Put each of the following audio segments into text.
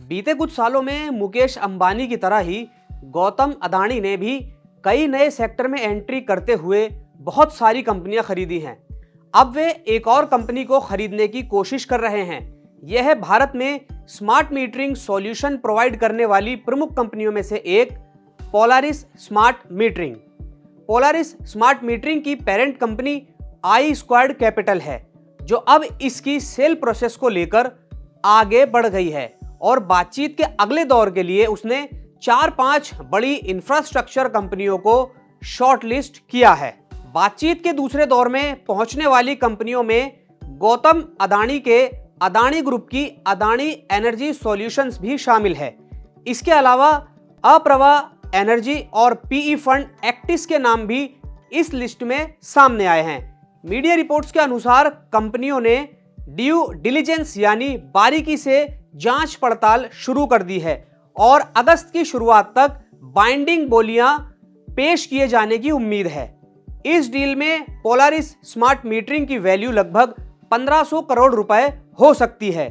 बीते कुछ सालों में मुकेश अंबानी की तरह ही गौतम अडानी ने भी कई नए सेक्टर में एंट्री करते हुए बहुत सारी कंपनियां खरीदी हैं। अब वे एक और कंपनी को खरीदने की कोशिश कर रहे हैं। यह है भारत में स्मार्ट मीटरिंग सॉल्यूशन प्रोवाइड करने वाली प्रमुख कंपनियों में से एक Polaris smart metering. Polaris smart metering की पेरेंट कंपनी आई स्क्वायर्ड कैपिटल है, जो अब इसकी सेल प्रोसेस को लेकर आगे बढ़ गई है और बातचीत के अगले दौर के लिए उसने 4-5 बड़ी इंफ्रास्ट्रक्चर कंपनियों को शॉर्टलिस्ट किया है। बातचीत के दूसरे दौर में पहुंचने वाली कंपनियों में गौतम अडानी के अडानी ग्रुप की अडानी एनर्जी सॉल्यूशंस भी शामिल है। इसके अलावा अप्रवा एनर्जी और पीई फंड एक्टिस के नाम भी इस लिस्ट में सामने आए हैं। मीडिया रिपोर्ट्स के अनुसार कंपनियों ने ड्यू डिलिजेंस यानी बारीकी से जांच पड़ताल शुरू कर दी है और अगस्त की शुरुआत तक बाइंडिंग बोलियां पेश किए जाने की उम्मीद है। इस डील में पोलारिस स्मार्ट मीटरिंग की वैल्यू लगभग 1500 करोड़ रुपए हो सकती है।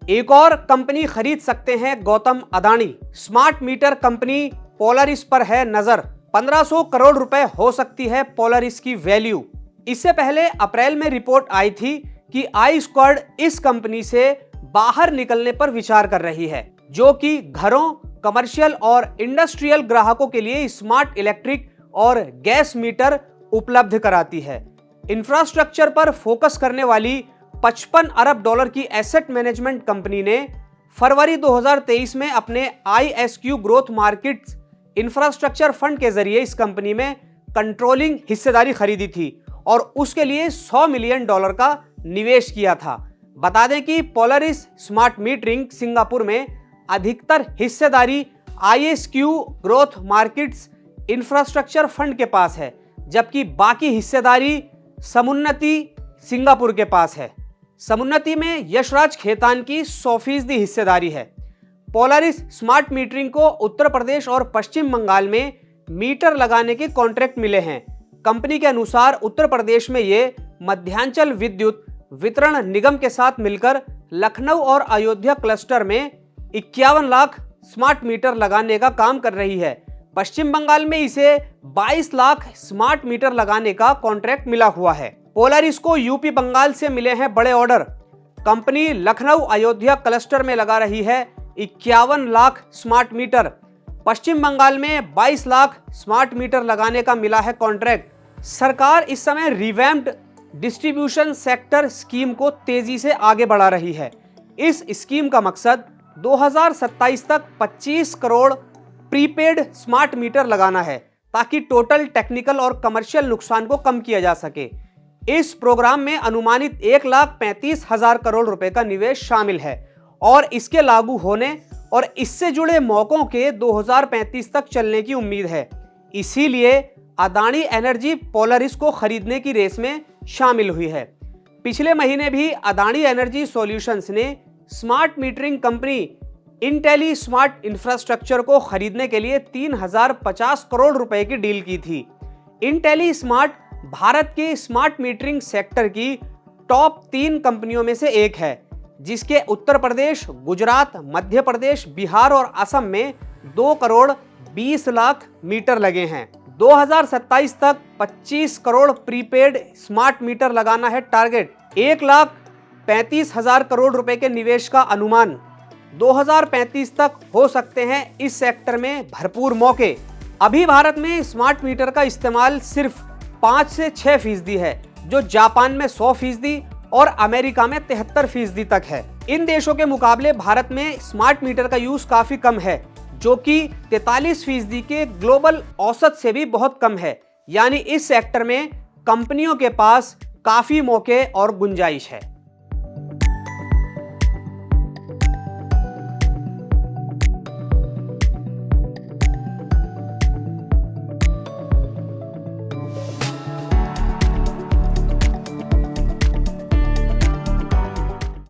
एक और कंपनी खरीद सकते हैं Gautam Adani. Smart meter company Polaris पर है नजर। 1500 करोड़ रुपए हो सकती है पोलारिस की वैल्यू। इससे पहले अप्रैल में रिपोर्ट आई थी कि आई स्क्वायर्ड इस कंपनी से बाहर निकलने पर विचार कर रही है, जो कि घरों, कमर्शियल और इंडस्ट्रियल ग्राहकों के लिए स्मार्ट इलेक्ट्रिक और गैस मीटर उपलब्ध कराती है। इंफ्रास्ट्रक्चर पर फोकस करने वाली 55 अरब डॉलर की एसेट मैनेजमेंट कंपनी ने फरवरी 2023 में अपने ISQ growth markets infrastructure fund के जरिए इस कंपनी में कंट्रोलिंग हिस्सेदारी खरीदी थी और उसके लिए $100 मिलियन का निवेश किया था। बता दें कि पोलारिस स्मार्ट मीटरिंग सिंगापुर में अधिकतर हिस्सेदारी ISQ growth markets infrastructure fund के पास है, जबकि बाकी हिस्सेदारी समुन्नति सिंगापुर के पास है। समुन्नति में यशराज खेतान की 100% हिस्सेदारी है। पोलारिस स्मार्ट मीटरिंग को उत्तर प्रदेश और पश्चिम बंगाल में मीटर लगाने के कॉन्ट्रैक्ट मिले हैं। कंपनी के अनुसार उत्तर प्रदेश में ये मध्यांचल विद्युत वितरण निगम के साथ मिलकर लखनऊ और अयोध्या क्लस्टर में 51 लाख स्मार्ट मीटर लगाने का काम कर रही है। पश्चिम बंगाल में इसे 22 लाख स्मार्ट मीटर लगाने का कॉन्ट्रैक्ट मिला हुआ है। पोलारिस को यूपी बंगाल से मिले हैं बड़े order. Company Lucknow Ayodhya cluster में लगा रही है 51 लाख स्मार्ट मीटर। पश्चिम बंगाल में 22 लाख स्मार्ट मीटर लगाने का मिला है कॉन्ट्रैक्ट। सरकार इस समय रिवैम्प्ड डिस्ट्रीब्यूशन सेक्टर स्कीम को तेजी से आगे बढ़ा रही है। इस स्कीम का मकसद 2027 तक 25 करोड़ प्रीपेड स्मार्ट मीटर लगाना है, ताकि टोटल टेक्निकल और कमर्शियल नुकसान को कम किया जा सके। इस प्रोग्राम में अनुमानित 1,35,000 करोड़ रुपए का निवेश शामिल है और इसके लागू होने और इससे जुड़े मौकों के 2035 तक चलने की उम्मीद है। इसीलिए अडानी एनर्जी पोलारिस को खरीदने की रेस में शामिल हुई है। पिछले महीने भी अडानी एनर्जी सॉल्यूशंस ने smart metering company Intelli smart infrastructure को खरीदने के लिए 3050 करोड़ रुपए की डील की थी। इंटेली स्मार्ट भारत के स्मार्ट मीटरिंग सेक्टर की टॉप 3 कंपनियों में से एक है, जिसके उत्तर प्रदेश, गुजरात, मध्य प्रदेश, बिहार और असम में 2 करोड़ 20 लाख मीटर लगे हैं। 2027 तक 25 करोड़ प्रीपेड स्मार्ट मीटर लगाना है टारगेट। 1,35,000 करोड़ रुपए के निवेश का अनुमान। 2035 तक हो सकते हैं इस सेक्टर में भरपूर मौके। अभी भारत में स्मार्ट मीटर का इस्तेमाल सिर्फ 5 से 6% है, जो जापान में 100% और अमेरिका में 73% तक है। इन देशों के मुकाबले भारत में स्मार्ट मीटर का यूज काफी कम है, जो कि 43% के ग्लोबल औसत से भी बहुत कम है। यानी इस सेक्टर में कंपनियों के पास काफी मौके और गुंजाइश है।